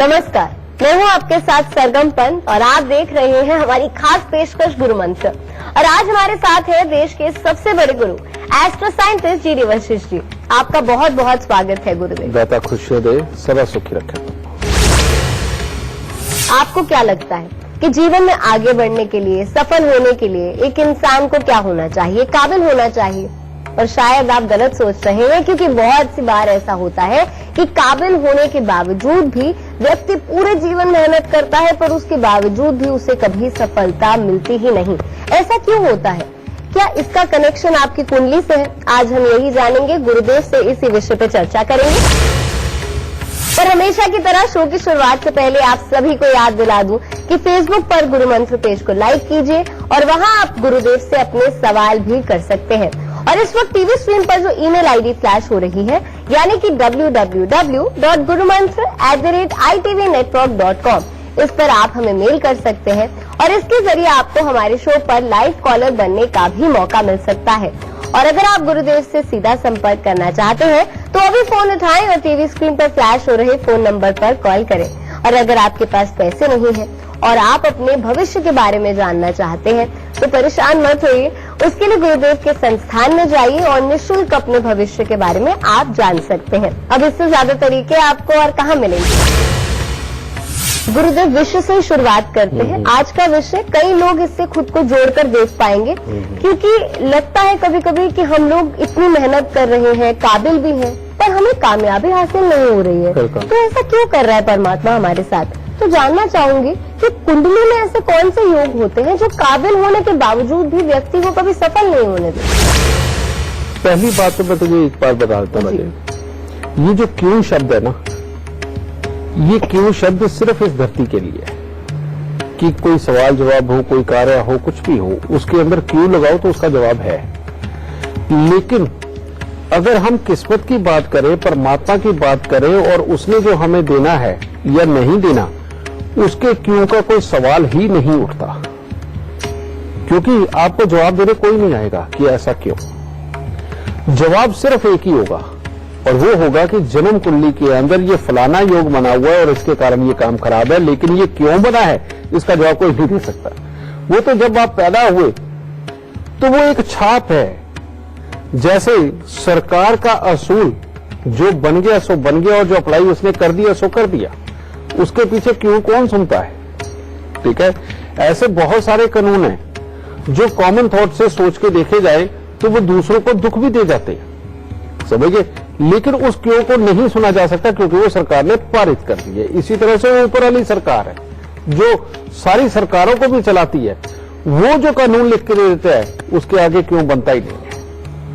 नमस्कार, मैं हूं आपके साथ सरगम पंत और आप देख रहे हैं हमारी खास पेशकश गुरु मंत्र। और आज हमारे साथ है देश के सबसे बड़े गुरु astro scientist G D Vashishth ji. आपका बहुत बहुत स्वागत है गुरुदेव। दाता खुशियां दे, सदा सुखी रखे। आपको क्या लगता है कि जीवन में आगे बढ़ने के लिए, सफल होने के लिए एक इंसान को क्या होना चाहिए, काबिल होना चाहिए? और शायद आप गलत सोच रहे हैं, क्योंकि बहुत सी बार ऐसा होता है कि काबिल होने के बावजूद भी व्यक्ति पूरे जीवन मेहनत करता है, पर उसके बावजूद भी उसे कभी सफलता मिलती ही नहीं। ऐसा क्यों होता है? क्या इसका कनेक्शन आपकी कुंडली से है? आज हम यही जानेंगे, गुरुदेव से इसी विषय पर चर्चा करेंगे। पर हमेशा की तरह शो की शुरुआत से पहले आप सभी को याद दिला दूं कि फेसबुक पर गुरु मंत्र पेज को लाइक कीजिए और वहां आप गुरुदेव से अपने सवाल भी कर सकते हैं। और इस वक्त टीवी स्क्रीन पर जो ईमेल आईडी फ्लैश हो रही है, यानी कि www.gurumantra@itvnetwork.com, इस पर आप हमें मेल कर सकते हैं और इसके जरिए आपको हमारे शो पर लाइव कॉलर बनने का भी मौका मिल सकता है। और अगर आप गुरुदेव से सीधा संपर्क करना चाहते हैं तो अभी फोन उठाएं और टीवी स्क्रीन पर फ्लैश हो रहे फोन नंबर पर कॉल करें। और अगर आपके पास पैसे नहीं है और आप अपने भविष्य के बारे में जानना चाहते हैं तो परेशान मत होइए, उसके लिए गुरुदेव के संस्थान में जाइए और निःशुल्क अपने भविष्य के बारे में आप जान सकते हैं। अब इससे ज्यादा तरीके आपको और कहाँ मिलेंगे? गुरुदेव, विषय से ही शुरुआत करते हैं। आज का विषय, कई लोग इससे खुद को जोड़कर देख पाएंगे, क्योंकि लगता है कभी कभी कि हम लोग इतनी मेहनत कर रहे हैं, काबिल भी हैं, पर हमें कामयाबी हासिल नहीं हो रही है। तो ऐसा क्यों कर रहा है परमात्मा हमारे साथ? तो जानना चाहूंगी कि कुंडली में ऐसे कौन से योग होते हैं जो काबिल होने के बावजूद भी व्यक्ति को कभी सफल नहीं होने देते? पहली बात तो मैं तुझे एक बार बता देता हूँ, ये जो क्यों शब्द है ना, ये क्यों शब्द सिर्फ इस धरती के लिए है कि कोई सवाल जवाब हो, कोई कार्य हो, कुछ भी हो, उसके अंदर क्यों लगाओ तो उसका जवाब है। लेकिन अगर हम किस्मत की बात करें, परमात्मा की बात करें और उसने जो हमें देना है या नहीं देना, उसके क्यों का कोई सवाल ही नहीं उठता, क्योंकि आपको जवाब देने कोई नहीं आएगा कि ऐसा क्यों। जवाब सिर्फ एक ही होगा और वो होगा कि जन्म कुंडली के अंदर ये फलाना योग बना हुआ है और इसके कारण ये काम खराब है, लेकिन ये क्यों बना है इसका जवाब कोई नहीं दे सकता। वो तो जब आप पैदा हुए तो वो एक छाप है। जैसे सरकार का असूल जो बन गया सो बन गया और जो अप्लाई उसने कर दिया सो कर दिया, उसके पीछे क्यों कौन सुनता है? ठीक है, ऐसे बहुत सारे कानून हैं जो कॉमन थॉट से सोच के देखे जाए तो वो दूसरों को दुख भी दे जाते हैं, समझिए, लेकिन उस क्यों को नहीं सुना जा सकता क्योंकि वो सरकार ने पारित कर दी है। इसी तरह से ऊपर वाली सरकार है जो सारी सरकारों को भी चलाती है, वो जो कानून लिख के दे देता है उसके आगे क्यों बनता ही नहीं है।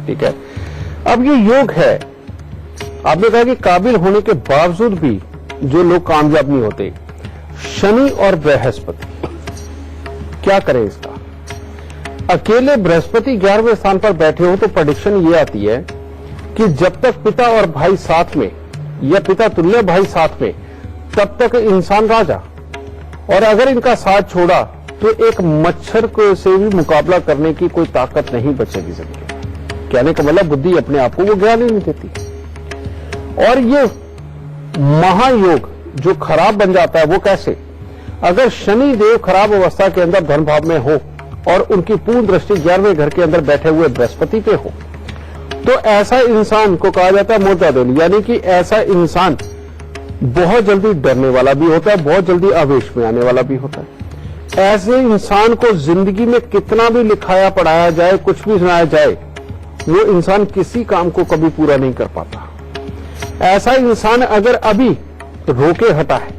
ठीक है, अब ये योग है। आपने कहा कि काबिल होने के बावजूद भी जो लोग कामयाब नहीं होते, शनि और बृहस्पति, क्या करें इसका? अकेले बृहस्पति 11वें स्थान पर बैठे हो तो प्रेडिक्शन ये आती है कि जब तक पिता और भाई साथ में या पिता तुल्य भाई साथ में, तब तक इंसान राजा, और अगर इनका साथ छोड़ा तो एक मच्छर को से भी मुकाबला करने की कोई ताकत नहीं बचेगी जिंदगी। कहने का मतलब बुद्धि अपने आप को वो ज्ञान ही नहीं देती। और ये महायोग जो खराब बन जाता है वो कैसे? अगर शनि देव खराब अवस्था के अंदर धन भाव में हो और उनकी पूर्ण दृष्टि 11वें घर के अंदर बैठे हुए बृहस्पति पे हो, तो ऐसा इंसान को कहा जाता है मोर्चादिल, यानी कि ऐसा इंसान बहुत जल्दी डरने वाला भी होता है, बहुत जल्दी आवेश में आने वाला भी होता है। ऐसे इंसान को जिंदगी में कितना भी लिखाया पढ़ाया जाए, कुछ भी सुनाया जाए, वो इंसान किसी काम को कभी पूरा नहीं कर पाता। ऐसा इंसान अगर अभी रोके हटा है,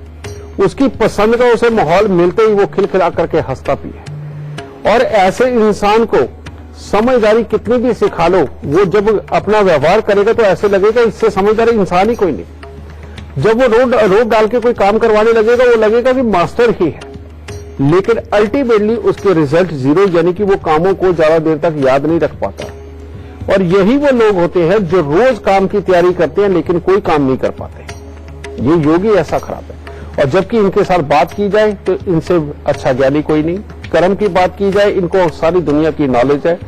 उसकी पसंद का उसे माहौल मिलते ही वो खिलखिला करके हंसता भी है। और ऐसे इंसान को समझदारी कितनी भी सिखा लो, वो जब अपना व्यवहार करेगा तो ऐसे लगेगा इससे समझदार इंसान ही कोई नहीं। जब वो रोड डाल के कोई काम करवाने लगेगा, वो लगेगा कि मास्टर ही है, लेकिन अल्टीमेटली उसके रिजल्ट जीरो, यानी कि वो कामों को ज्यादा देर तक याद नहीं रख पाता। और यही वो लोग होते हैं जो रोज काम की तैयारी करते हैं लेकिन कोई काम नहीं कर पाते। ये योगी ऐसा खराब है। और जबकि इनके साथ बात की जाए तो इनसे अच्छा ज्ञानी कोई नहीं। कर्म की बात की जाए, इनको सारी दुनिया की नॉलेज है।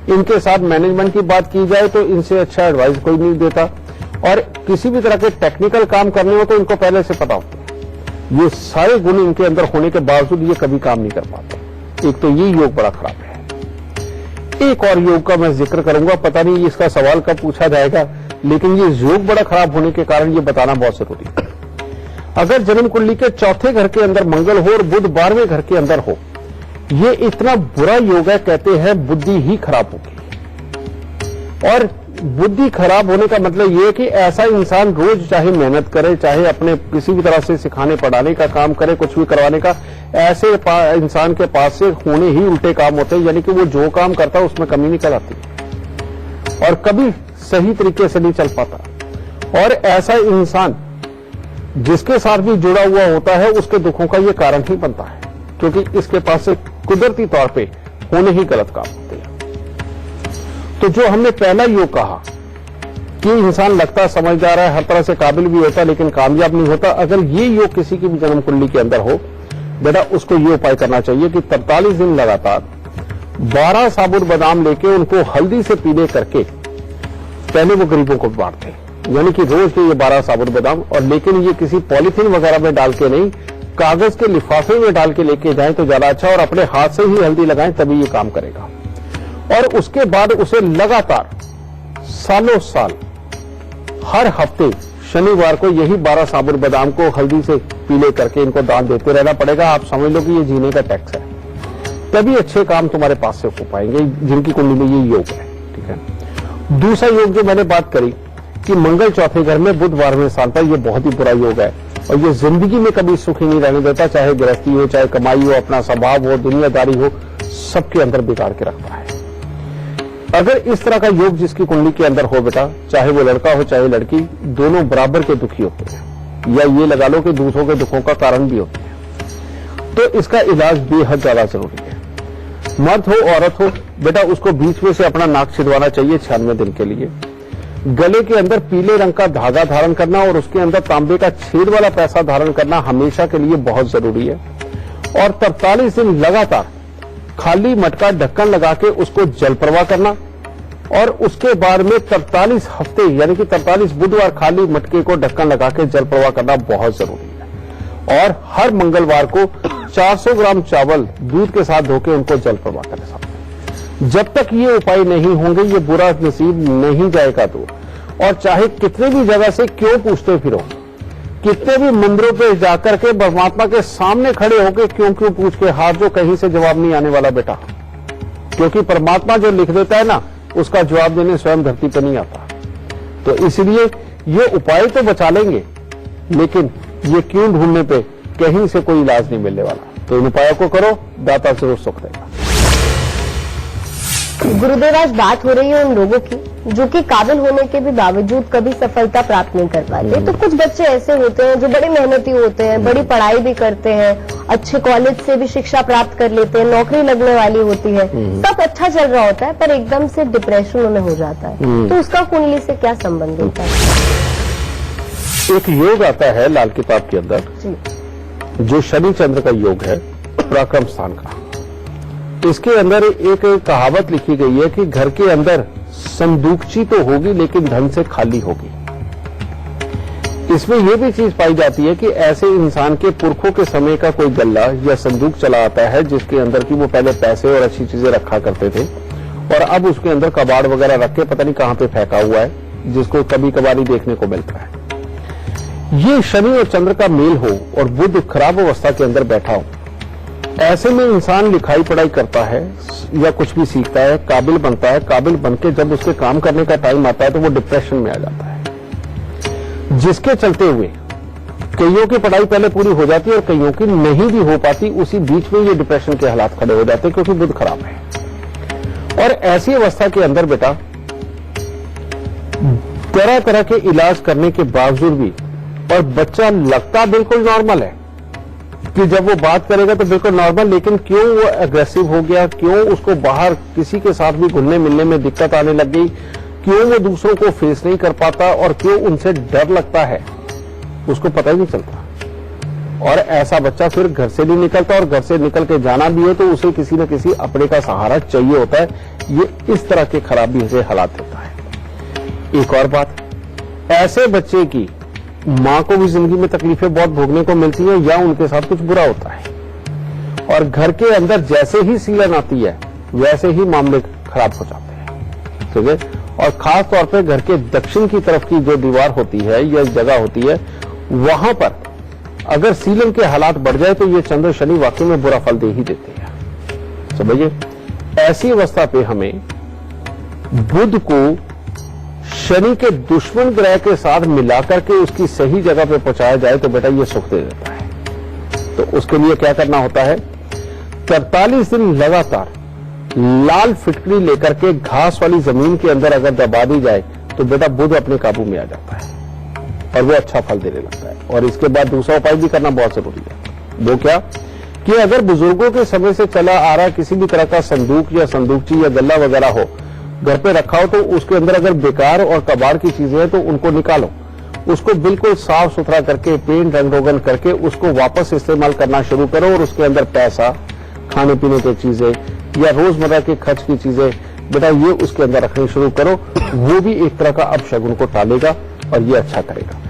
इनके साथ मैनेजमेंट की बात की जाए तो इनसे अच्छा एडवाइस कोई नहीं देता। और किसी भी तरह के टेक्निकल काम करने हो तो इनको पहले से पता होता है। ये सारे गुण इनके अंदर होने के बावजूद ये कभी काम नहीं कर पाते। एक तो ये योग बड़ा खराब है। एक और योग का मैं जिक्र करूंगा, पता नहीं इसका सवाल कब पूछा जाएगा, लेकिन ये योग बड़ा खराब होने के कारण ये बताना बहुत जरूरी है। अगर जन्म कुंडली के चौथे घर के अंदर मंगल हो और बुध 12वें घर के अंदर हो, ये इतना बुरा योग है, कहते हैं बुद्धि ही खराब होगी। और बुद्धि खराब होने का मतलब ये है कि ऐसा इंसान रोज चाहे मेहनत करे, चाहे अपने किसी भी तरह से सिखाने पढ़ाने का काम करे, कुछ भी करवाने का, ऐसे इंसान के पास से होने ही उल्टे काम होते हैं। यानी कि वो जो काम करता है उसमें कमी निकल आती है और कभी सही तरीके से नहीं चल पाता। और ऐसा इंसान जिसके साथ भी जुड़ा हुआ होता है उसके दुखों का ये कारण ही बनता है, क्योंकि इसके पास से कुदरती तौर पे होने ही गलत काम होते हैं। तो जो हमने पहला योग कहा कि इंसान लगता समझदार है, हर तरह से काबिल भी होता है, लेकिन कामयाब नहीं होता, अगर ये योग किसी की भी जन्म कुंडली के अंदर हो, बेटा उसको ये उपाय करना चाहिए कि 43 दिन लगातार 12 साबुत बादाम लेके उनको हल्दी से पीले करके पहले वो गरीबों को बांटते हैं। यानी कि रोज के ये 12 साबुत बादाम, और लेकिन ये किसी पॉलीथीन वगैरह में डाल के नहीं, कागज के लिफाफे में डाल के लेके जाएं तो ज्यादा अच्छा, और अपने हाथ से ही हल्दी लगाएं तभी ये काम करेगा। और उसके बाद उसे लगातार सालों साल हर हफ्ते शनिवार को यही 12 साबुत बादाम को हल्दी से पीले करके इनको दान देते रहना पड़ेगा। आप समझ लो कि ये जीने का टैक्स है, तभी अच्छे काम तुम्हारे पास से हो पाएंगे जिनकी कुंडली में ये योग है। ठीक है। दूसरा योग जो मैंने बात करी कि मंगल चौथे घर में बुध 12वें स्थान पर, यह बहुत ही बुरा योग है और ये जिंदगी में कभी सुखी नहीं रहने देता, चाहे गृहस्थी हो, चाहे कमाई हो, अपना स्वभाव हो, दुनियादारी हो, सबके अंदर बिगाड़ के रखता है। अगर इस तरह का योग जिसकी कुंडली के अंदर हो बेटा, चाहे वो लड़का हो चाहे लड़की, दोनों बराबर के दुखी होते हैं, या ये लगा लो कि दूसरों के दुखों का कारण भी होते हैं। तो इसका इलाज बेहद ज्यादा जरूरी है। मर्द हो औरत हो बेटा, उसको बीच में से अपना नाक छिदवाना चाहिए 96 दिन के लिए। गले के अंदर पीले रंग का धागा धारण करना और उसके अंदर तांबे का छेद वाला पैसा धारण करना हमेशा के लिए बहुत जरूरी है। और 43 दिन लगातार खाली मटका ढक्कन लगा के उसको जल प्रवाह करना, और उसके बाद में 43 हफ्ते यानी कि 43 बुधवार खाली मटके को ढक्कन लगा के जल प्रवाह करना बहुत जरूरी है। और हर मंगलवार को 400 ग्राम चावल दूध के साथ धोके उनको जल प्रवाह करना साथ। जब तक ये उपाय नहीं होंगे ये बुरा नसीब नहीं जाएगा दूर। और चाहे कितने भी जगह से क्यों पूछते फिरो, कितने भी मंदिरों पे जाकर के परमात्मा के सामने खड़े होकर क्यों क्यों पूछ के हाथ, जो कहीं से जवाब नहीं आने वाला बेटा, क्योंकि परमात्मा जो लिख देता है ना उसका जवाब देने स्वयं धरती पर नहीं आता। तो इसलिए ये उपाय तो बचा लेंगे, लेकिन ये क्यों ढूंढने पे कहीं से कोई इलाज नहीं मिलने वाला। तो इन उपायों को करो, दाता जरूर सुख देगा। गुरुदेव, आज बात हो रही है उन लोगों की जो कि काबिल होने के भी बावजूद कभी सफलता प्राप्त नहीं कर पाते। तो कुछ बच्चे ऐसे होते हैं जो बड़े मेहनती होते हैं, बड़ी पढ़ाई भी करते हैं, अच्छे कॉलेज से भी शिक्षा प्राप्त कर लेते हैं, नौकरी लगने वाली होती है, सब अच्छा चल रहा होता है, पर एकदम से डिप्रेशन उन्हें हो जाता है। तो उसका कुंडली से क्या संबंध होता है? एक योग आता है लाल किताब के अंदर जो शनि चंद्र का योग है, पराक्रम स्थान का। इसके अंदर एक कहावत लिखी गई है कि घर के अंदर संदूकची तो होगी लेकिन धन से खाली होगी। इसमें यह भी चीज पाई जाती है कि ऐसे इंसान के पुरखों के समय का कोई गल्ला या संदूक चला आता है जिसके अंदर की वो पहले पैसे और अच्छी चीजें रखा करते थे, और अब उसके अंदर कबाड़ वगैरह रख के पता नहीं कहां पे फेंका हुआ है, जिसको कभी कभार ही देखने को मिलता है। ये शनि और चंद्र का मेल हो और बुध खराब अवस्था के अंदर बैठा हो, ऐसे में इंसान लिखाई पढ़ाई करता है या कुछ भी सीखता है, काबिल बनता है, काबिल बनके जब उसके काम करने का टाइम आता है तो वो डिप्रेशन में आ जाता है, जिसके चलते हुए कईयों की पढ़ाई पहले पूरी हो जाती है और कईयों की नहीं भी हो पाती। उसी बीच में ये डिप्रेशन के हालात खड़े हो जाते हैं क्योंकि बुध खराब है। और ऐसी अवस्था के अंदर बेटा तरह तरह के इलाज करने के बावजूद भी, और बच्चा लगता बिल्कुल नॉर्मल है कि जब वो बात करेगा तो बिल्कुल नॉर्मल, लेकिन क्यों वो एग्रेसिव हो गया, क्यों उसको बाहर किसी के साथ भी घुलने मिलने में दिक्कत आने लग गई, क्यों वो दूसरों को फेस नहीं कर पाता और क्यों उनसे डर लगता है, उसको पता ही नहीं चलता। और ऐसा बच्चा फिर घर से नहीं निकलता, और घर से निकल के जाना भी है तो उसे किसी न किसी अपने का सहारा चाहिए होता है। ये इस तरह के खराबी से हालात होता है। एक और बात, ऐसे बच्चे की माँ को भी जिंदगी में तकलीफें बहुत भोगने को मिलती हैं या उनके साथ कुछ बुरा होता है, और घर के अंदर जैसे ही सीलन आती है वैसे ही मामले खराब हो जाते हैं। ठीक है, और खास तौर पे घर के दक्षिण की तरफ की जो दीवार होती है या जगह होती है, वहां पर अगर सीलन के हालात बढ़ जाए तो ये चंद्र शनि वाकई में बुरा फल दे ही देते हैं। समझिए, ऐसी अवस्था पे हमें बुध को शनि के दुश्मन ग्रह के साथ मिलाकर के उसकी सही जगह पे पहुंचाया जाए तो बेटा ये सुख दे देता है। तो उसके लिए क्या करना होता है, 43 दिन लगातार लाल फिटकरी लेकर के घास वाली जमीन के अंदर अगर दबा दी जाए तो बेटा बुध अपने काबू में आ जाता है और वो अच्छा फल देने लगता है। और इसके बाद दूसरा उपाय भी करना बहुत जरूरी है। वो क्या कि अगर बुजुर्गों के समय से चला आ रहा किसी भी तरह का संदूक या संदूकची या गल्ला वगैरह हो, घर पे रखा हो, तो उसके अंदर अगर बेकार और कबाड़ की चीजें हैं तो उनको निकालो, उसको बिल्कुल साफ सुथरा करके पेंट रंग रोगन करके उसको वापस इस्तेमाल करना शुरू करो। और उसके अंदर पैसा, खाने पीने की चीजें या रोजमर्रा के खर्च की चीजें बेटा ये उसके अंदर रखनी शुरू करो। वो भी एक तरह का अपशगुन को टालेगा और ये अच्छा करेगा।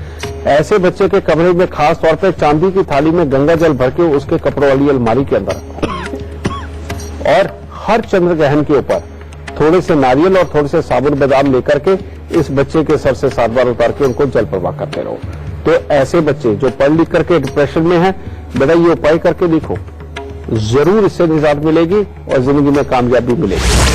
ऐसे बच्चे के कमरे में खास तौर पर चांदी की थाली में गंगा जल भर के उसके कपड़ों वाली अलमारी के अंदर रखो और हर चंद्र ग्रहण के ऊपर थोड़े से नारियल और थोड़े से साबुत बादाम लेकर के इस बच्चे के सर से 7 बार उतार के उनको जल प्रवाह करते रहो। तो ऐसे बच्चे जो पढ़ लिख करके डिप्रेशन में हैं, बेटा ये उपाय करके देखो, जरूर इससे निजात मिलेगी और जिंदगी में कामयाबी मिलेगी।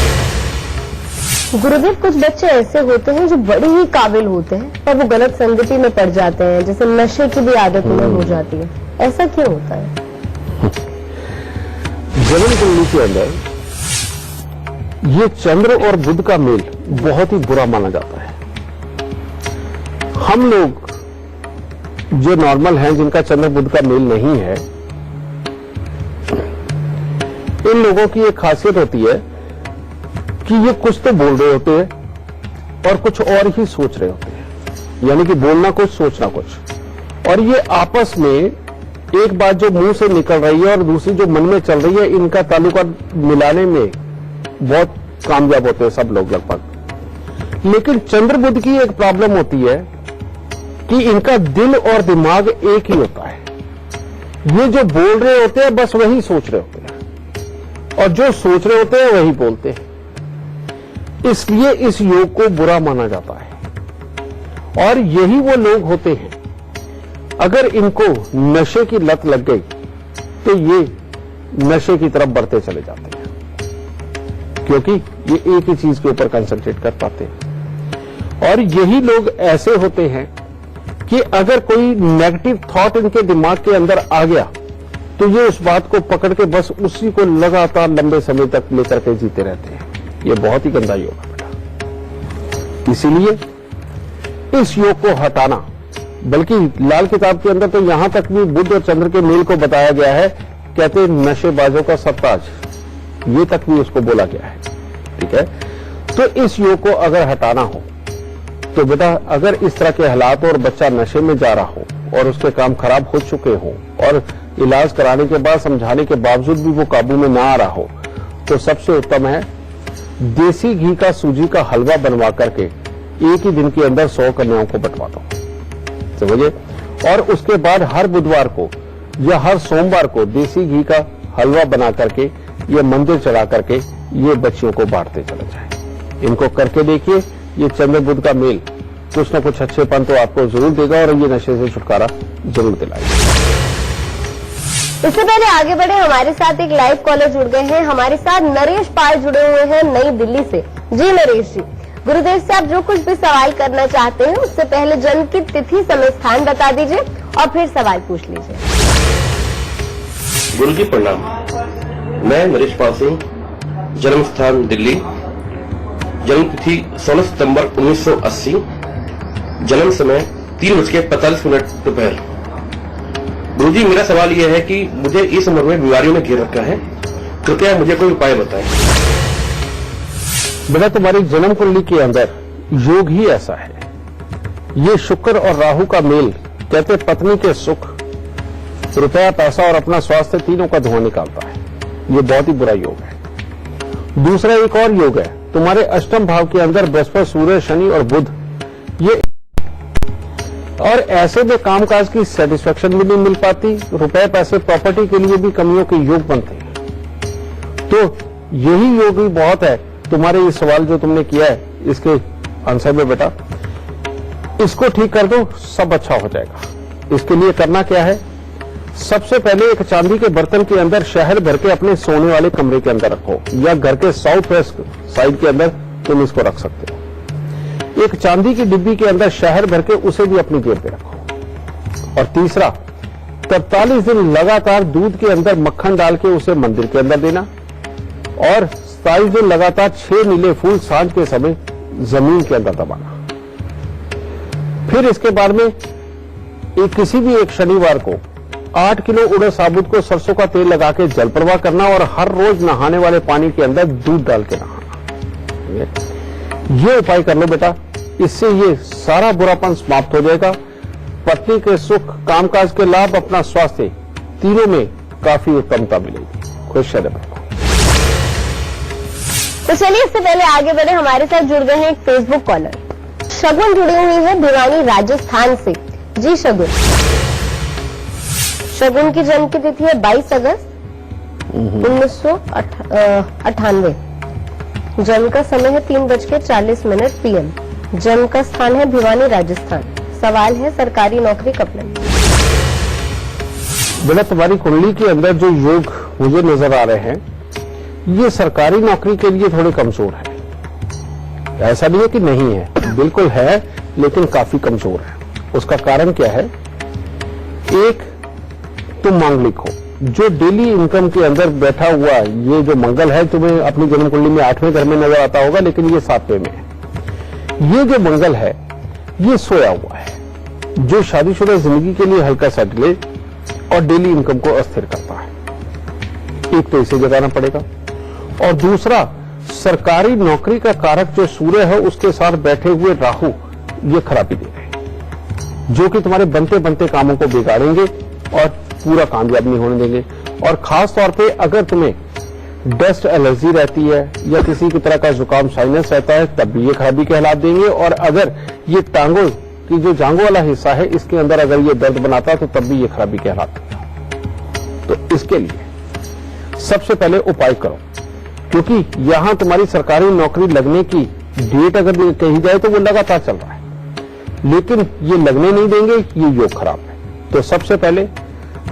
गुरुदेव, कुछ बच्चे ऐसे होते हैं जो बड़े ही काबिल होते हैं पर वो गलत संगति में पड़ जाते हैं, जैसे नशे की भी आदत उन्हें हो जाती है, ऐसा क्यों होता है? जन्म कुंडली के अंदर ये चंद्र और बुध का मेल बहुत ही बुरा माना जाता है। हम लोग जो नॉर्मल हैं, जिनका चंद्र बुध का मेल नहीं है, इन लोगों की एक खासियत होती है कि ये कुछ तो बोल रहे होते हैं और कुछ और ही सोच रहे होते हैं, यानी कि बोलना कुछ सोचना कुछ। और ये आपस में एक बात जो मुंह से निकल रही है और दूसरी जो मन में चल रही है, इनका ताल्लुका मिलाने में बहुत कामयाब होते हैं सब लोग लगभग। लेकिन चंद्र बुध की एक प्रॉब्लम होती है कि इनका दिल और दिमाग एक ही होता है। ये जो बोल रहे होते हैं बस वही सोच रहे होते हैं और जो सोच रहे होते हैं वही बोलते हैं। इसलिए इस योग को बुरा माना जाता है। और यही वो लोग होते हैं, अगर इनको नशे की लत लग गई तो ये नशे की तरफ बढ़ते चले जाते हैं, क्योंकि ये एक ही चीज के ऊपर कंसंट्रेट कर पाते हैं। और यही लोग ऐसे होते हैं कि अगर कोई नेगेटिव थॉट इनके दिमाग के अंदर आ गया तो ये उस बात को पकड़ के बस उसी को लगातार लंबे समय तक लेकर के जीते रहते हैं। ये बहुत ही गंदा योग है बेटा। इसीलिए इस योग को हटाना, बल्कि लाल किताब के अंदर तो यहां तक भी बुध और चंद्र के मेल को बताया गया है, कहते हैं नशेबाजों का सत्ताज, ये तक भी उसको बोला गया है। ठीक है, तो इस योग को अगर हटाना हो तो बेटा अगर इस तरह के हालात और बच्चा नशे में जा रहा हो और उसके काम खराब हो चुके हो और इलाज कराने के बाद समझाने के बावजूद भी वो काबू में ना आ रहा हो, तो सबसे उत्तम है देसी घी का सूजी का हलवा बनवा करके एक ही दिन के अंदर 100 कन्याओं को बंटवा दो। समझिए, और उसके बाद हर बुधवार को या हर सोमवार को देसी घी का हलवा बना करके ये मंदिर चढ़ा करके ये बच्चियों को बांटते चले जाए। इनको करके देखिए, ये चंद्र बुध का मेल कुछ न कुछ अच्छेपन तो आपको जरूर देगा और ये नशे से छुटकारा जरूर दिलाएगा। इससे पहले आगे बढ़े, हमारे साथ एक लाइव कॉलर जुड़ गए हैं। हमारे साथ नरेश पाल जुड़े हुए हैं नई दिल्ली से। जी नरेश जी, गुरुदेव से आप जो कुछ भी सवाल करना चाहते हैं उससे पहले जन्म की तिथि, समय, स्थान बता दीजिए और फिर सवाल पूछ लीजिए। गुरु जी प्रणाम। मैं नरेश पाल सिंह, जन्म स्थान दिल्ली, जन्म तिथि 16 सितंबर 1980, जन्म समय 3:45 दोपहर। गुरु जी, मेरा सवाल यह है कि मुझे इस उम्र में बीमारियों ने घेर रखा है, कृपया मुझे कोई उपाय बताएं। बेटा तुम्हारी जन्म कुंडली के अंदर योग ही ऐसा है। ये शुक्र और राहु का मेल, कहते पत्नी के सुख, रुपया, पैसा और अपना स्वास्थ्य तीनों का धुआं निकालता है। ये बहुत ही बुरा योग है। दूसरा एक और योग है, तुम्हारे अष्टम भाव के अंदर बृहस्पति, सूर्य, शनि और बुध, ये और ऐसे में कामकाज की सेटिस्फेक्शन भी नहीं मिल पाती, रुपए पैसे प्रॉपर्टी के लिए भी कमियों के योग बनते हैं। तो यही योग ही बहुत है। तुम्हारे ये सवाल जो तुमने किया है इसके आंसर में बेटा, इसको ठीक कर दो, सब अच्छा हो जाएगा। इसके लिए करना क्या है, सबसे पहले एक चांदी के बर्तन के अंदर शहद भर के अपने सोने वाले कमरे के अंदर रखो, या घर के साउथ वेस्ट साइड के अंदर तुम इसको रख सकते हो। एक चांदी की डिब्बी के अंदर शहद भर के उसे भी अपनी जेब पे रखो। और तीसरा, 43 दिन लगातार दूध के अंदर मक्खन डाल के उसे मंदिर के अंदर देना, और 27 दिन लगातार 6 नीले फूल सांझ के समय जमीन के अंदर दबाना। फिर इसके बाद में किसी भी एक शनिवार को 8 किलो उड़द साबुत को सरसों का तेल लगा के जल प्रवाह करना, और हर रोज नहाने वाले पानी के अंदर दूध डाल के नहाना। ये उपाय कर लो बेटा, इससे ये सारा बुरापन समाप्त हो जाएगा। पत्नी के सुख, कामकाज के लाभ, अपना स्वास्थ्य, तीनों में काफी उत्तमता मिलेगी। खुश रहे। तो चलिए इससे पहले आगे बढ़े, हमारे साथ जुड़ गए हैं एक फेसबुक कॉलर शगुन, जुड़ी हुई है भिवानी राजस्थान से। जी शगुन, शगुन की जन्म की तिथि है 22 अगस्त 1998। जन्म का समय है 3:40 PM। जन्म का स्थान है भिवानी राजस्थान। सवाल है सरकारी नौकरी कब लगी। बेटा तुम्हारी कुंडली के अंदर जो योग मुझे नजर आ रहे हैं, ये सरकारी नौकरी के लिए थोड़े कमजोर है। ऐसा नहीं है कि नहीं है, बिल्कुल है, लेकिन काफी कमजोर है। उसका कारण क्या है, एक तुम मांगलिक हो, जो डेली इनकम के अंदर बैठा हुआ ये जो मंगल है, तुम्हें अपनी जन्म कुंडली में 8वें घर में नजर आता होगा, लेकिन ये 7वें में है। ये जो मंगल है ये सोया हुआ है, जो शादीशुदा जिंदगी के लिए हल्का सा डिले और डेली इनकम को अस्थिर करता है। एक तो इसे जगाना पड़ेगा, और दूसरा सरकारी नौकरी का कारक जो सूर्य है उसके साथ बैठे हुए राहु ये खराबी दे रहे हैं, जो कि तुम्हारे बनते बनते कामों को बिगाड़ेंगे और पूरा कामयाब नहीं होने देंगे। और खास तौर पे अगर तुम्हें डस्ट एलर्जी रहती है या किसी की तरह का जुकाम साइनस रहता है, तब भी ये खराबी के हालात देंगे। और अगर ये टांगों की जो जांघों वाला हिस्सा है इसके अंदर अगर ये दर्द बनाता है तो तब भी ये खराबी के हालात देगा। तो इसके लिए सबसे पहले उपाय करो, क्योंकि यहां तुम्हारी सरकारी नौकरी लगने की डेट अगर कही जाए तो वो लगातार चल रहा है, लेकिन ये लगने नहीं देंगे, ये योग खराब है। तो सबसे पहले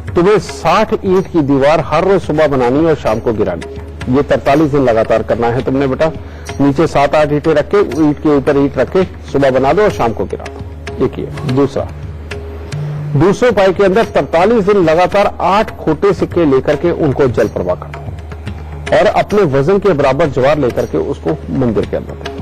तुम्हें 60 ईंट की दीवार हर रोज सुबह बनानी और शाम को गिरानी है। ये 43 दिन लगातार करना है तुमने बेटा। नीचे 7-8 ईंटें रख के ईंट के ऊपर ईंट रख के सुबह बना दो और शाम को गिरा दो। एक ये। दूसरे उपाय के अंदर 43 दिन लगातार 8 खोटे सिक्के लेकर के उनको जल प्रवाह कर दो, और अपने वजन के बराबर ज्वार लेकर के उसको मंदिर के अंदर दे दो।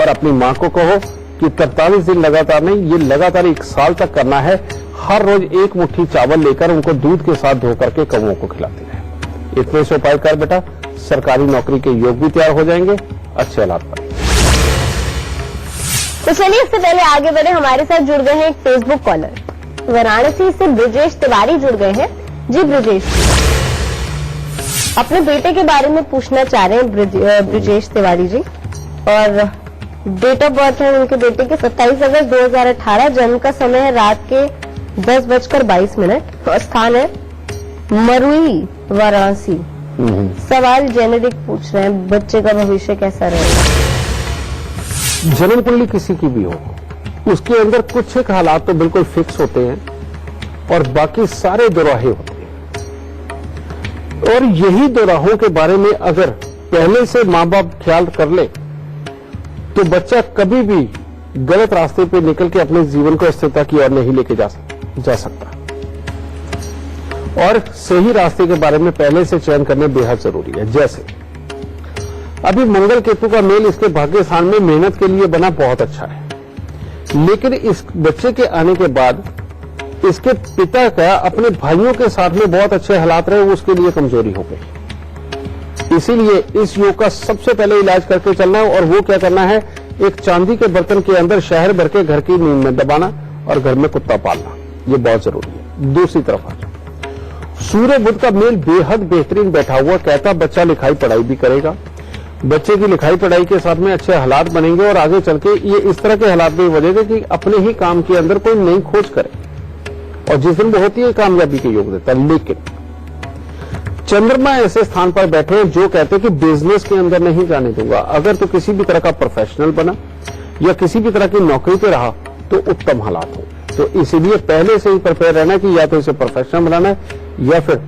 और अपनी मां को कहो कि 43 दिन लगातार नहीं, ये लगातार 1 साल तक करना है। हर रोज 1 मुट्ठी चावल लेकर उनको दूध के साथ धो करके कौओं को खिलाते रहे। इतने से उपाय कर बेटा, सरकारी नौकरी के योग भी तैयार हो जाएंगे, अच्छे हालात पर। तो चलिए इससे पहले आगे बढ़े, हमारे साथ जुड़ गए हैं एक फेसबुक कॉलर वाराणसी से ब्रजेश तिवारी जुड़ गए हैं। जी ब्रजेश, अपने बेटे के बारे में पूछना चाह रहे हैं ब्रजेश तिवारी जी, और डेट ऑफ बर्थ है उनके बेटे के 27 अगस्त 2018। जन्म का समय है रात के 10:22, और स्थान है मरुई वाराणसी। सवाल जेनेटिक पूछ रहे हैं, बच्चे का भविष्य कैसा रहेगा। जन्म कुंडली किसी की भी हो, उसके अंदर कुछ एक हालात तो बिल्कुल फिक्स होते हैं और बाकी सारे दोराहे होते हैं। और यही दोराहों के बारे में अगर पहले से मां बाप ख्याल कर ले तो बच्चा कभी भी गलत रास्ते पे निकल के अपने जीवन को स्थिरता की ओर नहीं लेके जा सकता। और सही रास्ते के बारे में पहले से चयन करने बेहद जरूरी है। जैसे अभी मंगल केतु का मेल इसके भाग्य स्थान में मेहनत के लिए बना बहुत अच्छा है, लेकिन इस बच्चे के आने के बाद इसके पिता का अपने भाइयों के साथ में बहुत अच्छे हालात रहे, वो उसके लिए कमजोरी हो गई। इसीलिए इस योग का सबसे पहले इलाज करके चलना है, और वो क्या करना है, एक चांदी के बर्तन के अंदर शहद भर के घर की नींद में दबाना और घर में कुत्ता पालना, ये बहुत जरूरी है। दूसरी तरफ आ जाओ, सूर्य बुध का मेल बेहद बेहतरीन बैठा हुआ, कहता बच्चा लिखाई पढ़ाई भी करेगा, बच्चे की लिखाई पढ़ाई के साथ में अच्छे हालात बनेंगे और आगे चल के ये इस तरह के हालात में बनेंगे कि अपने ही काम के अंदर कोई नई खोज करे और जिस दिन वो होती है कामयाबी के योग देता है। लेकिन चंद्रमा ऐसे स्थान पर बैठे हैं जो कहते हैं कि बिजनेस के अंदर नहीं जाने दूंगा। अगर तो किसी भी तरह का प्रोफेशनल बना या किसी भी तरह की नौकरी पे रहा तो उत्तम हालात हो। तो इसीलिए पहले से ही प्रिपेयर रहना कि या तो इसे प्रोफेशनल बनाना है या फिर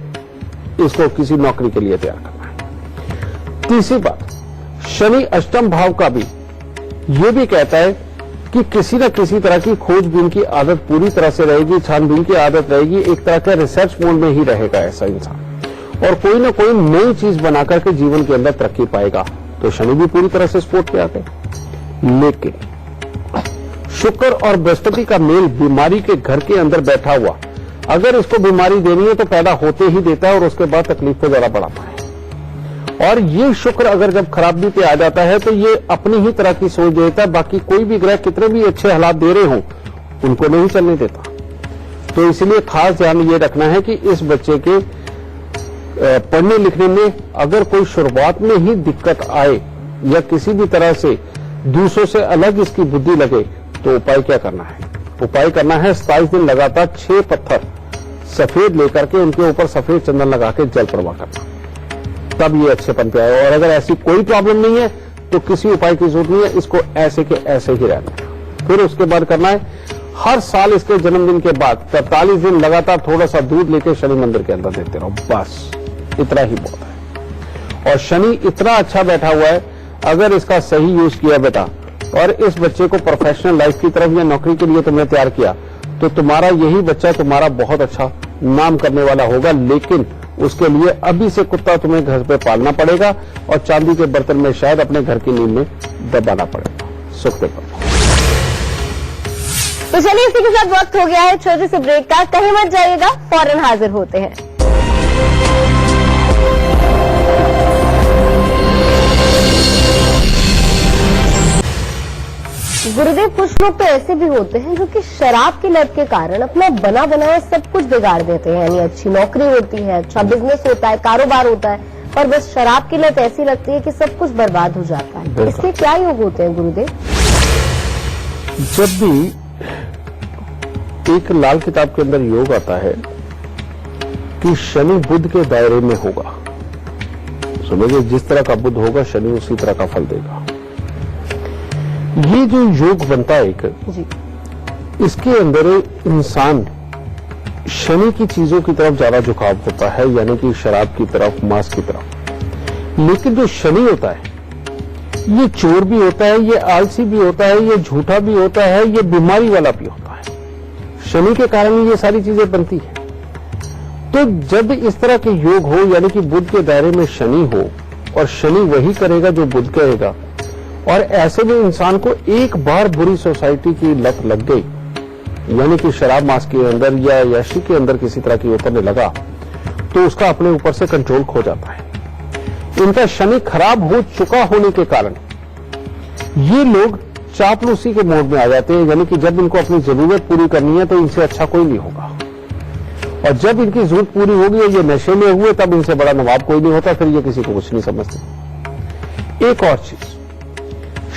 इसको किसी नौकरी के लिए तैयार करना है। तीसरी बात, शनि अष्टम भाव का भी ये भी कहता है कि किसी न किसी तरह की खोजबीन की आदत पूरी तरह से रहेगी, छानबीन की आदत रहेगी, एक तरह का रिसर्च मोड में ही रहेगा ऐसा इंसान और कोई ना कोई नई चीज बनाकर के जीवन के अंदर तरक्की पाएगा। तो शनि भी पूरी तरह से सपोर्ट पे आते हैं। लेकिन शुक्र और बृहस्पति का मेल बीमारी के घर के अंदर बैठा हुआ, अगर इसको बीमारी देनी है तो पैदा होते ही देता है और उसके बाद तकलीफ को ज्यादा बढ़ाता है। और ये शुक्र अगर जब खराबी पे आ जाता है तो ये अपनी ही तरह की सोच देता है, बाकी कोई भी ग्रह कितने भी अच्छे हालात दे रहे हो उनको नहीं चलने देता। तो इसलिए खास ध्यान ये रखना है कि इस बच्चे के पढ़ने लिखने में अगर कोई शुरुआत में ही दिक्कत आए या किसी भी तरह से दूसरों से अलग इसकी बुद्धि लगे तो उपाय क्या करना है? उपाय करना है 27 दिन लगातार 6 पत्थर सफेद लेकर के उनके ऊपर सफेद चंदन लगा के जल प्रवाह करना, तब ये अच्छे पन पे आए। और अगर ऐसी कोई प्रॉब्लम नहीं है तो किसी उपाय की जरूरत नहीं है, इसको ऐसे के ऐसे ही रहना है। फिर उसके बाद करना है हर साल इसके जन्मदिन के बाद 43 दिन लगातार थोड़ा सा दूध लेके शनि मंदिर के अंदर देते रहो, बस इतना ही बहुत है। और शनि इतना अच्छा बैठा हुआ है, अगर इसका सही यूज किया बेटा और इस बच्चे को प्रोफेशनल लाइफ की तरफ या नौकरी के लिए तुमने तैयार किया तो तुम्हारा यही बच्चा तुम्हारा बहुत अच्छा नाम करने वाला होगा। लेकिन उसके लिए अभी से कुत्ता तुम्हें घर पे पालना पड़ेगा और चांदी के बर्तन में शायद अपने घर की नींव में दबाना पड़ेगा। सुख दे। तो चलिए इसी के साथ वक्त हो गया है छोटे से ब्रेक का, कहीं मत जाइएगा, फौरन हाजिर होते हैं। गुरुदेव, कुछ लोग तो ऐसे भी होते हैं जो कि शराब की लत के कारण अपना बना बनाया सब कुछ बिगाड़ देते हैं। यानी अच्छी नौकरी होती है, अच्छा बिजनेस होता है, कारोबार होता है, पर बस शराब की लत ऐसी लगती है कि सब कुछ बर्बाद हो जाता है। इसके क्या योग होते हैं गुरुदेव? जब भी एक लाल किताब के अंदर योग आता है कि शनि बुध के दायरे में होगा, समझिए जिस तरह का बुध होगा शनि उसी तरह का फल देगा। ये जो योग बनता है एक जी, इसके अंदर इंसान शनि की चीजों की तरफ ज्यादा झुकाव होता है, यानी कि शराब की तरफ, मांस की तरफ। लेकिन जो शनि होता है ये चोर भी होता है, ये आलसी भी होता है, ये झूठा भी होता है, ये बीमारी वाला भी होता है। शनि के कारण ये सारी चीजें बनती है। तो जब इस तरह के योग हो, यानी कि बुध के दायरे में शनि हो और शनि वही करेगा जो बुध कहेगा, और ऐसे में इंसान को एक बार बुरी सोसाइटी की लत लग गई, यानी कि शराब मांस के अंदर या याशी के अंदर किसी तरह की उतरने लगा, तो उसका अपने ऊपर से कंट्रोल खो जाता है। इनका शनि खराब हो चुका होने के कारण ये लोग चापलूसी के मोड में आ जाते हैं, यानी कि जब इनको अपनी जरूरत पूरी करनी है तो इनसे अच्छा कोई नहीं होगा, और जब इनकी जरूरत पूरी होगी और ये नशे में हुए तब इनसे बड़ा नवाब कोई नहीं होता, फिर ये किसी को कुछ नहीं समझते। एक और चीज,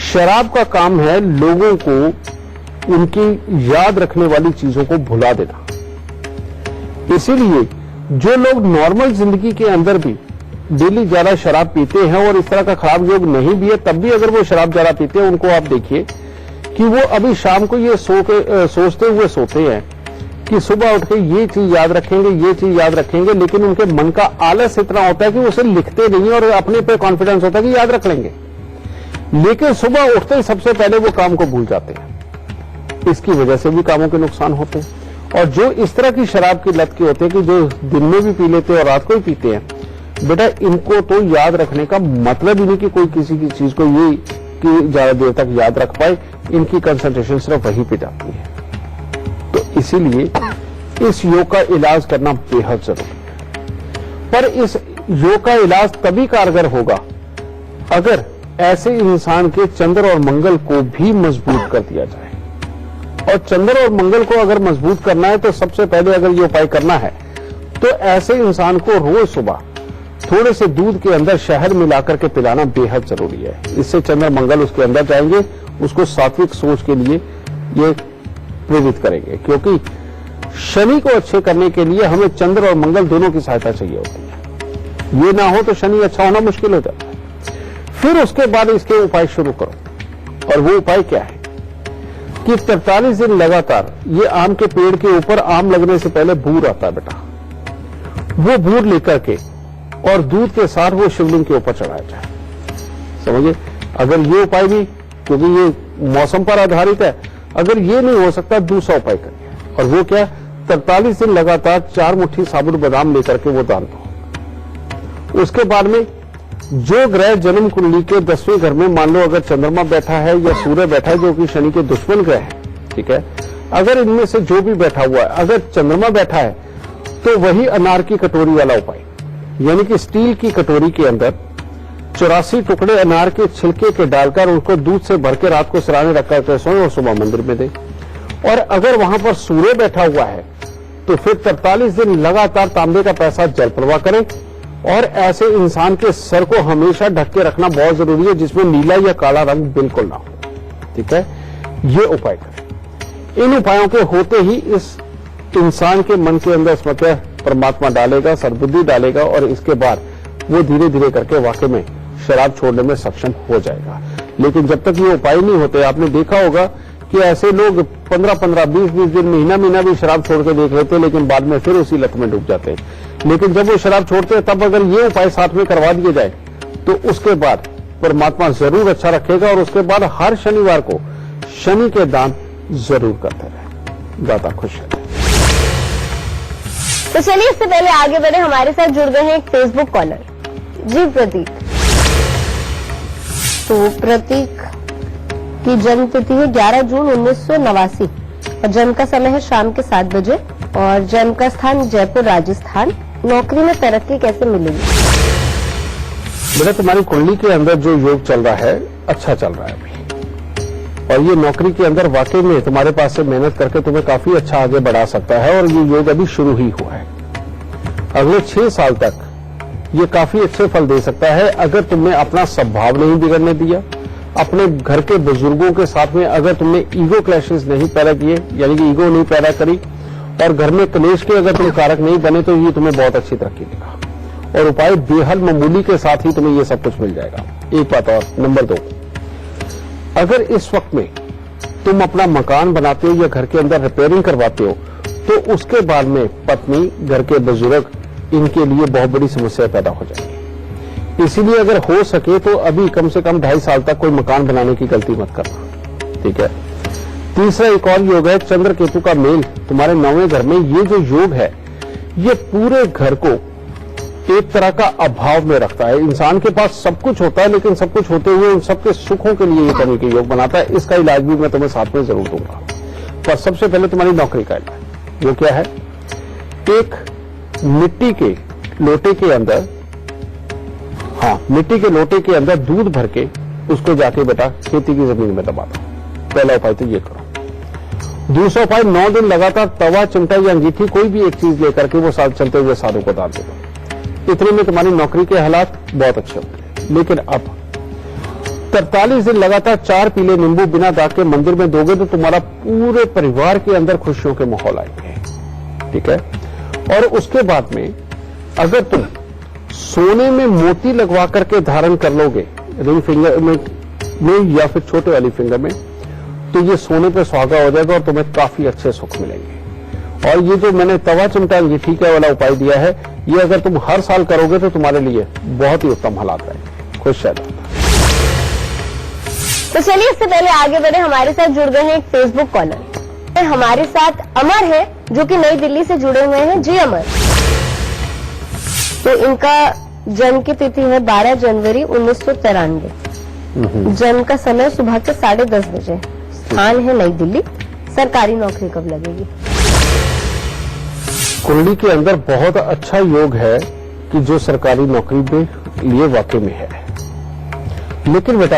शराब का काम है लोगों को उनकी याद रखने वाली चीजों को भुला देना। इसीलिए जो लोग नॉर्मल जिंदगी के अंदर भी डेली ज्यादा शराब पीते हैं और इस तरह का खराब योग नहीं भी है तब भी अगर वो शराब ज्यादा पीते हैं, उनको आप देखिए कि वो अभी शाम को ये सोचते हुए सोते हैं कि सुबह उठ के ये चीज याद रखेंगे, ये चीज याद रखेंगे, लेकिन उनके मन का आलस इतना होता है कि उसे लिखते नहीं और अपने पे कॉन्फिडेंस होता है कि याद रख लेंगे, लेकिन सुबह उठते ही सबसे पहले वो काम को भूल जाते हैं। इसकी वजह से भी कामों के नुकसान होते हैं। और जो इस तरह की शराब की लत के होते हैं कि जो दिन में भी पी लेते हैं और रात को भी पीते हैं, बेटा इनको तो याद रखने का मतलब ही नहीं कि कोई किसी की चीज को ये कि ज्यादा देर तक याद रख पाए, इनकी कंसंट्रेशन सिर्फ वहीं पे जाती है। तो इसीलिए इस योग का इलाज करना बेहद जरूरी है। पर इस योग का इलाज तभी कारगर होगा अगर ऐसे इंसान के चंद्र और मंगल को भी मजबूत कर दिया जाए। और चंद्र और मंगल को अगर मजबूत करना है तो सबसे पहले अगर ये उपाय करना है तो ऐसे इंसान को रोज सुबह थोड़े से दूध के अंदर शहद मिलाकर के पिलाना बेहद जरूरी है। इससे चंद्र मंगल उसके अंदर जाएंगे, उसको सात्विक सोच के लिए ये प्रेरित करेंगे, क्योंकि शनि को अच्छे करने के लिए हमें चंद्र और मंगल दोनों की सहायता चाहिए होती है। ये ना हो तो शनि अच्छा होना मुश्किल हो जाता है। फिर उसके बाद इसके उपाय शुरू करो, और वो उपाय क्या है कि 43 दिन लगातार ये आम के पेड़ के ऊपर आम लगने से पहले बूर आता है बेटा, वो बूर लेकर के और दूध के साथ वो शिवलिंग के ऊपर चढ़ाया जाए। समझिए, अगर ये उपाय भी, क्योंकि ये मौसम पर आधारित है, अगर ये नहीं हो सकता दूसरा उपाय करिए, और वो क्या, 43 दिन लगातार 4 मुट्ठी साबुत बादाम लेकर के वो दान दो। उसके बाद में जो ग्रह जन्म कुंडली के 10वें घर में, मान लो अगर चंद्रमा बैठा है या सूर्य बैठा है, जो कि शनि के दुश्मन ग्रह है, ठीक है, अगर इनमें से जो भी बैठा हुआ है, अगर चंद्रमा बैठा है तो वही अनार की कटोरी वाला उपाय, यानी कि स्टील की कटोरी के अंदर 84 टुकड़े अनार के छिलके के डालकर उनको दूध से भर के रात को सिराने रखकर के सोएं और सुबह मंदिर में दें। और अगर वहां पर सूर्य बैठा हुआ है तो फिर 43 दिन लगातार तांबे का पैसा जल प्रवाह करें, और ऐसे इंसान के सर को हमेशा ढक के रखना बहुत जरूरी है, जिसमें नीला या काला रंग बिल्कुल ना हो। ठीक है, ये उपाय करें। इन उपायों के होते ही इस इंसान के मन के अंदर स्मृति परमात्मा डालेगा, सद्बुद्धि डालेगा, और इसके बाद वो धीरे धीरे करके वाकई में शराब छोड़ने में सक्षम हो जाएगा। लेकिन जब तक ये उपाय नहीं होते, आपने देखा होगा कि ऐसे लोग 15-15, 20-20 दिन, महीना भी शराब छोड़ के देख लेते हैं, लेकिन बाद में फिर उसी लत में डूब जाते हैं। लेकिन जब वो शराब छोड़ते हैं, तब अगर ये उपाय साथ में करवा दिए जाए तो उसके बाद परमात्मा जरूर अच्छा रखेगा, और उसके बाद हर शनिवार को शनि के दान जरूर करते रहे। दाता खुश है। तो चलिए, इससे पहले आगे बढ़े, हमारे साथ जुड़ गए हैं एक फेसबुक कॉलर। जी प्रतीक। तो प्रतीक की जन्म तिथि है 11 जून 1989 और जन्म का समय है शाम के 7 बजे, और जन्म का स्थान जयपुर राजस्थान। नौकरी में तरक्की कैसे मिलेगी? बेटा, तुम्हारी कुंडली के अंदर जो योग चल रहा है, अच्छा चल रहा है अभी, और ये नौकरी के अंदर वाकई में तुम्हारे पास से मेहनत करके तुम्हें काफी अच्छा आगे बढ़ा सकता है, और ये योग अभी शुरू ही हुआ है। अगले 6 साल तक ये काफी अच्छे फल दे सकता है, अगर तुमने अपना स्वभाव नहीं बिगड़ने दिया, अपने घर के बुजुर्गों के साथ में अगर तुमने ईगो क्लैशेस नहीं पैदा किए, यानी कि ईगो नहीं पैदा करी, और घर में कलेश के अगर तुम कारक नहीं बने, तो ये तुम्हें बहुत अच्छी तरक्की देगा। और उपाय बेहद मामूली के साथ ही तुम्हें ये सब कुछ मिल जाएगा। एक बात और, नंबर 2, अगर इस वक्त में तुम अपना मकान बनाते हो या घर के अंदर रिपेयरिंग करवाते हो, तो उसके बाद में पत्नी, घर के बुजुर्ग, इनके लिए बहुत बड़ी समस्या पैदा हो जाएगी। इसीलिए अगर हो सके तो अभी कम से कम 2.5 साल तक कोई मकान बनाने की गलती मत करना। ठीक है। तीसरा एक और योग है, चंद्र केतु का मेल तुम्हारे 9वें घर में। ये जो योग है, ये पूरे घर को एक तरह का अभाव में रखता है। इंसान के पास सब कुछ होता है, लेकिन सब कुछ होते हुए उन सबके सुखों के लिए ये करने के योग बनाता है। इसका इलाज भी मैं तुम्हें साथ में जरूर दूंगा। पर सबसे पहले तुम्हारी नौकरी का इलाज, वो क्या है, एक मिट्टी के लोटे के अंदर, मिट्टी के लोटे के अंदर दूध भर के उसको जाके बेटा खेती की जमीन में दबा दो। पहला उपाय तो ये करो। दूसरा उपाय, 9 दिन लगातार तवा, चिमटा या अंगीठी, कोई भी एक चीज लेकर के वो साथ चलते हुए साधु को दान दे दो। इतने में तुम्हारी नौकरी के हालात बहुत अच्छे होंगे। लेकिन अब 43 दिन लगातार 4 पीले नींबू बिना दाग के मंदिर में दोगे तो तुम्हारा पूरे परिवार के अंदर खुशियों के माहौल आएंगे। ठीक है। और उसके बाद में अगर तुम सोने में मोती लगवा करके धारण कर लोगे, रिंग फिंगर में या फिर छोटे वाली फिंगर में, तो ये सोने पे सुहागा हो जाएगा और तुम्हें काफी अच्छे सुख मिलेंगे। और ये जो मैंने तवा, चिमटा, अंगीठी का वाला उपाय दिया है, ये अगर तुम हर साल करोगे तो तुम्हारे लिए बहुत ही उत्तम हालात रहेंगे। खुश रहना। तो चलिए, इससे पहले आगे बढ़े, हमारे साथ जुड़ गए हैं एक फेसबुक कॉलर। हमारे साथ अमर है, जो कि नई दिल्ली से जुड़े हुए हैं। जी अमर। तो इनका जन्म की तिथि है 12 जनवरी 1993। जन्म का समय सुबह के 10:30 बजे। स्थान है नई दिल्ली। सरकारी नौकरी कब लगेगी? कुंडली के अंदर बहुत अच्छा योग है कि जो सरकारी नौकरी के लिए वाकई में है। लेकिन बेटा,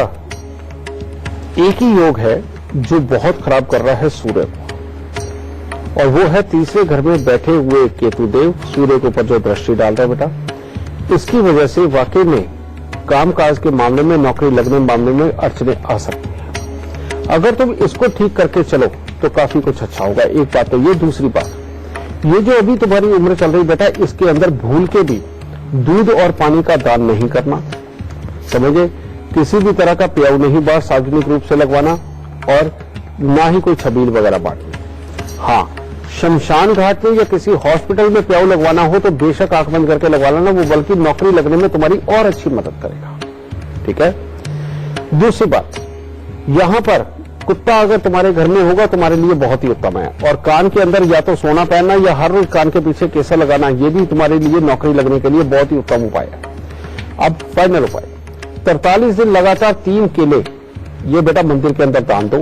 एक ही योग है जो बहुत खराब कर रहा है सूर्य को, और वो है तीसरे घर में बैठे हुए केतु देव, सूर्य के ऊपर जो दृष्टि डाल रहा है बेटा। इसकी वजह से वाकई में कामकाज के मामले में, नौकरी लगने मामले में अड़चने आ सकती है। अगर तुम इसको ठीक करके चलो तो काफी कुछ अच्छा होगा। एक बात तो ये। दूसरी बात, ये जो अभी तुम्हारी उम्र चल रही बेटा, इसके अंदर भूल के भी दूध और पानी का दान नहीं करना, समझे? किसी भी तरह का प्याऊ नहीं बाहर सार्वजनिक रूप से लगवाना, और ना ही कोई छबील वगैरह बांटनी। हाँ, शमशान घाट में या किसी हॉस्पिटल में प्याऊ लगवाना हो तो बेशक आंख बंद करके लगवा लेना, वो बल्कि नौकरी लगने में तुम्हारी और अच्छी मदद करेगा। ठीक है। दूसरी बात, यहां पर कुत्ता अगर तुम्हारे घर में होगा तुम्हारे लिए बहुत ही उत्तम है। और कान के अंदर या तो सोना पहनना या हर रोज कान के पीछे केसर लगाना, ये भी तुम्हारे लिए नौकरी लगने के लिए बहुत ही उत्तम उपाय है। अब फाइनल उपाय, 43 दिन लगातार 3 केले ये बेटा मंदिर के अंदर दान दो,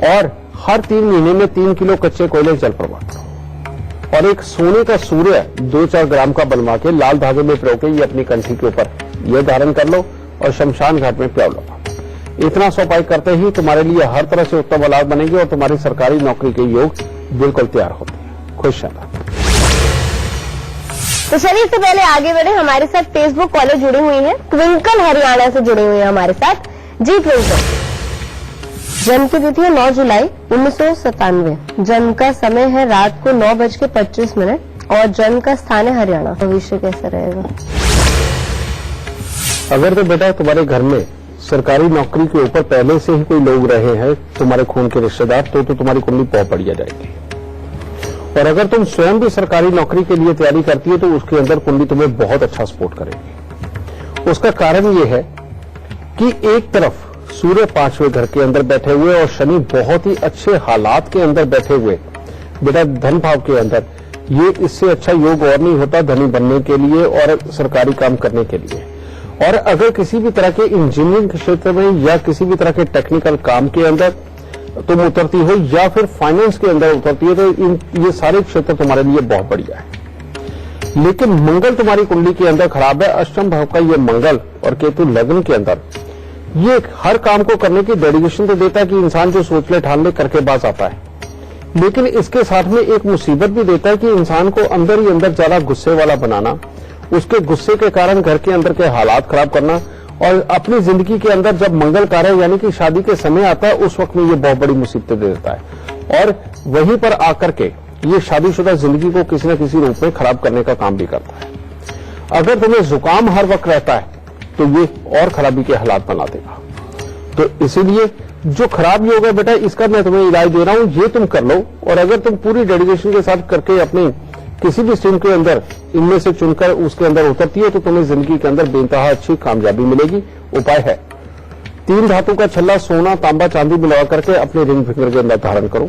और हर 3 महीने में 3 किलो कच्चे कोयले जल प्रवाह करो, और एक सोने का सूर्य 2-4 ग्राम का बनवा के लाल धागे में पिरो के ये अपनी कंठी के ऊपर ये धारण कर लो, और शमशान घाट में प्याऊ लगाओ। इतना सा उपाय करते ही तुम्हारे लिए हर तरह से उत्तम औलाद बनेगी, और तुम्हारी सरकारी नौकरी के योग बिल्कुल तैयार होते हैं। खुश रहना। तो चलिए, इससे पहले आगे बढ़े, हमारे साथ फेसबुक कॉलर जुड़ी हुई है, ट्विंकल हरियाणा से जुड़ी हुई है हमारे साथ। जी ट्विंकल, जन्म की तिथि है 9 जुलाई 1997, जन्म का समय है रात को 9:25, और जन्म का स्थान है हरियाणा। भविष्य कैसा रहेगा? अगर तो बेटा तुम्हारे घर में सरकारी नौकरी के ऊपर पहले से ही कोई लोग रहे हैं, तुम्हारे खून के रिश्तेदार, तो तुम्हारी कुंडली बहुत बढ़िया जाएगी। और अगर तुम स्वयं भी सरकारी नौकरी के लिए तैयारी करती है तो उसके अंदर कुंडली तुम्हें बहुत अच्छा सपोर्ट करेगी। उसका कारण यह है कि एक तरफ सूर्य 5वें घर के अंदर बैठे हुए और शनि बहुत ही अच्छे हालात के अंदर बैठे हुए बेटा धन भाव के अंदर, ये इससे अच्छा योग और नहीं होता धनी बनने के लिए और सरकारी काम करने के लिए। और अगर किसी भी तरह के इंजीनियरिंग के क्षेत्र में या किसी भी तरह के टेक्निकल काम के अंदर तुम उतरती हो या फिर फाइनेंस के अंदर उतरती है, तो ये सारे क्षेत्र तुम्हारे लिए बहुत बढ़िया है। लेकिन मंगल तुम्हारी कुंडली के अंदर खराब है। अष्टम भाव का ये मंगल और केतु लग्न के अंदर, ये हर काम को करने की डेडिकेशन तो देता है कि इंसान जो सोच ले ठान ले करके बाज आता है, लेकिन इसके साथ में एक मुसीबत भी देता है कि इंसान को अंदर ही अंदर ज्यादा गुस्से वाला बनाना, उसके गुस्से के कारण घर के अंदर के हालात खराब करना, और अपनी जिंदगी के अंदर जब मंगल कार्य यानी कि शादी के समय आता है उस वक्त में ये बहुत बड़ी मुसीबतें दे देता है, और वहीं पर आकर के ये शादीशुदा जिंदगी को किसी न किसी रूप में खराब करने का काम भी करता है। अगर तुम्हें जुकाम हर वक्त रहता है तो ये और खराबी के हालात बना देगा। तो इसीलिए जो खराब योग है बेटा, इसका मैं तुम्हें इलाज दे रहा हूं, ये तुम कर लो। और अगर तुम पूरी डेडिकेशन के साथ करके अपनी किसी भी स्ट्रीम के अंदर इनमें से चुनकर उसके अंदर उतरती है तो तुम्हें जिंदगी के अंदर बेइंतहा अच्छी कामयाबी मिलेगी। उपाय है, 3 धातु का छल्ला सोना, तांबा, चांदी मिला करके अपने रिंग फिंगर के अंदर धारण करो।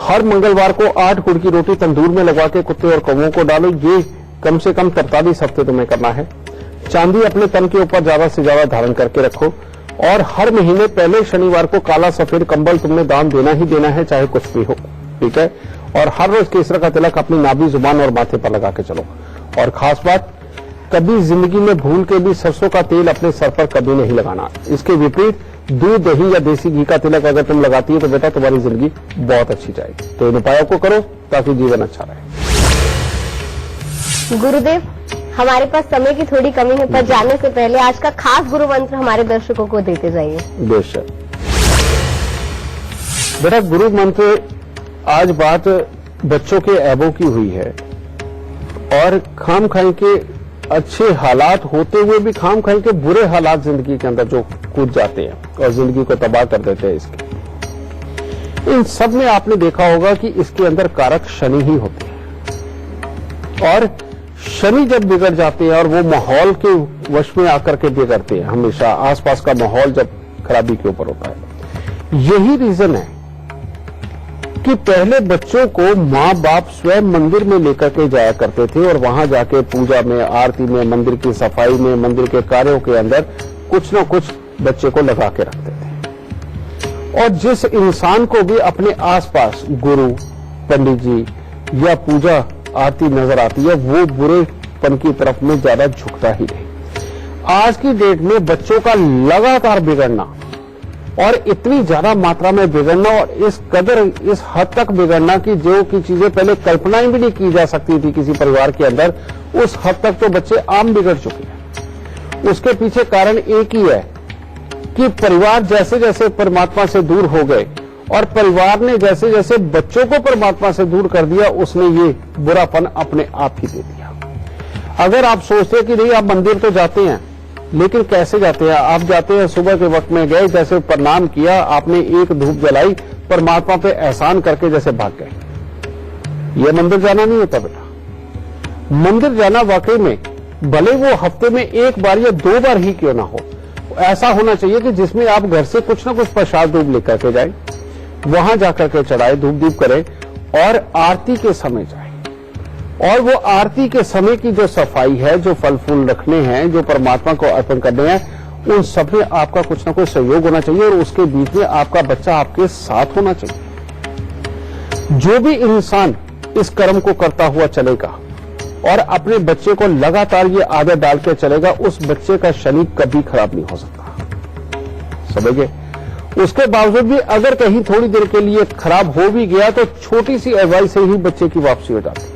हर मंगलवार को 8 गुड़ की रोटी तंदूर में लगा के कुत्ते और कौवों को डालो। ये कम से कम 43 हफ्ते तुम्हें करना है। चांदी अपने तन के ऊपर ज्यादा से ज्यादा धारण करके रखो, और हर महीने पहले शनिवार को काला सफेद कंबल तुमने दान देना ही देना है, चाहे कुछ भी हो। ठीक है। और हर रोज केसर का तिलक अपनी नाभि, जुबान और माथे पर लगा के चलो। और खास बात, कभी जिंदगी में भूल के भी सरसों का तेल अपने सर पर कभी नहीं लगाना। इसके विपरीत दूध, दही या देसी घी का तिलक अगर तुम लगाती है तो बेटा तुम्हारी जिंदगी बहुत अच्छी जाएगी। तो इन उपायों को करो ताकि जीवन अच्छा रहे। गुरुदेव, हमारे पास समय की थोड़ी कमी है, पर जाने से पहले आज का खास गुरु मंत्र हमारे दर्शकों को देते जाइए। बेशक बेटा, गुरु मंत्र, आज बात बच्चों के ऐबों की हुई है, और खाम खाई के अच्छे हालात होते हुए भी खाम खाई के बुरे हालात जिंदगी के अंदर जो कूद जाते हैं और जिंदगी को तबाह कर देते हैं, इसके इन सब में आपने देखा होगा कि इसके अंदर कारक शनि ही होते हैं। और शनि जब बिगड़ जाते हैं और वो माहौल के वश में आकर के बिगड़ते हैं, हमेशा आसपास का माहौल जब खराबी के ऊपर होता है, यही रीजन है कि पहले बच्चों को माँ बाप स्वयं मंदिर में लेकर के जाया करते थे और वहां जाके पूजा में, आरती में, मंदिर की सफाई में, मंदिर के कार्यों के अंदर कुछ न कुछ बच्चे को लगा के रखते थे। और जिस इंसान को भी अपने आसपास गुरु, पंडित जी या पूजा आरती नजर आती है, वो बुरेपन की तरफ में ज्यादा झुकता ही नहीं। आज की डेट में बच्चों का लगातार बिगड़ना और इतनी ज्यादा मात्रा में बिगड़ना, और इस कदर इस हद तक बिगड़ना कि जो की चीजें पहले कल्पनाएं भी नहीं की जा सकती थी किसी परिवार के अंदर, उस हद तक तो बच्चे आम बिगड़ चुके हैं। उसके पीछे कारण एक ही है कि परिवार जैसे जैसे परमात्मा से दूर हो गए और परिवार ने जैसे जैसे बच्चों को परमात्मा से दूर कर दिया, उसने ये बुरापन अपने आप ही दे दिया। अगर आप सोचते हैं कि नहीं, आप मंदिर तो जाते हैं, लेकिन कैसे जाते हैं? आप जाते हैं सुबह के वक्त में गए, जैसे प्रणाम किया, आपने एक धूप जलाई, परमात्मा पे एहसान करके जैसे भाग गए। यह मंदिर जाना नहीं होता बेटा। मंदिर जाना वाकई में भले वो हफ्ते में एक बार या 2 बार ही क्यों ना हो, ऐसा होना चाहिए कि जिसमें आप घर से कुछ ना कुछ प्रसाद धूप लेकर के जाए, वहां जाकर के चढ़ाए, धूप दीप करें और आरती के समय जाए। और वो आरती के समय की जो सफाई है, जो फल फूल रखने हैं, जो परमात्मा को अर्पण करने हैं, उन सब में आपका कुछ ना कुछ सहयोग होना चाहिए और उसके बीच में आपका बच्चा आपके साथ होना चाहिए। जो भी इंसान इस कर्म को करता हुआ चलेगा और अपने बच्चे को लगातार ये आदत डाल के चलेगा, उस बच्चे का शनि कभी खराब नहीं हो सकता। समझिए? उसके बावजूद भी अगर कहीं थोड़ी देर के लिए खराब हो भी गया तो छोटी सी एडवाइस से ही बच्चे की वापसी हो जाती है।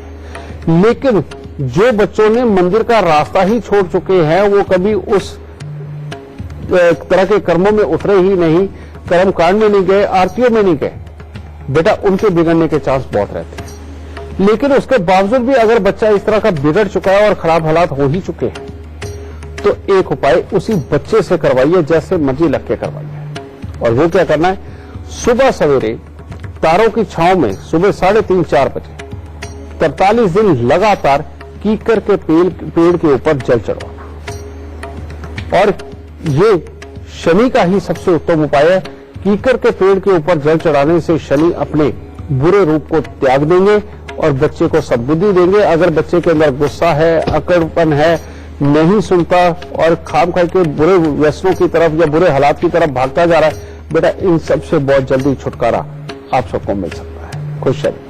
लेकिन जो बच्चों ने मंदिर का रास्ता ही छोड़ चुके हैं, वो कभी उस तरह के कर्मों में उतरे ही नहीं, कर्म कांड में नहीं गए, आरतियों में नहीं गए, बेटा उनके बिगड़ने के चांस बहुत रहते हैं। लेकिन उसके बावजूद भी अगर बच्चा इस तरह का बिगड़ चुका है और खराब हालात हो ही चुके हैं, तो एक उपाय उसी बच्चे से करवाइए, जैसे मर्जी लग के करवाइए। और वो क्या करना है, सुबह सवेरे तारों की छांव में सुबह 3:30-4 बजे 43 दिन लगातार कीकर के पेड़ के ऊपर जल चढ़ाना। और ये शनि का ही सबसे उत्तम उपाय है। कीकर के पेड़ के ऊपर जल चढ़ाने से शनि अपने बुरे रूप को त्याग देंगे और बच्चे को सद्बुद्धि देंगे। अगर बच्चे के अंदर गुस्सा है, अकड़पन है, नहीं सुनता और खामखाई के बुरे व्यसनों की तरफ या बुरे हालात की तरफ भागता जा रहा है, बेटा इन सबसे बहुत जल्दी छुटकारा आप सबको मिल सकता है। खुश रहिए।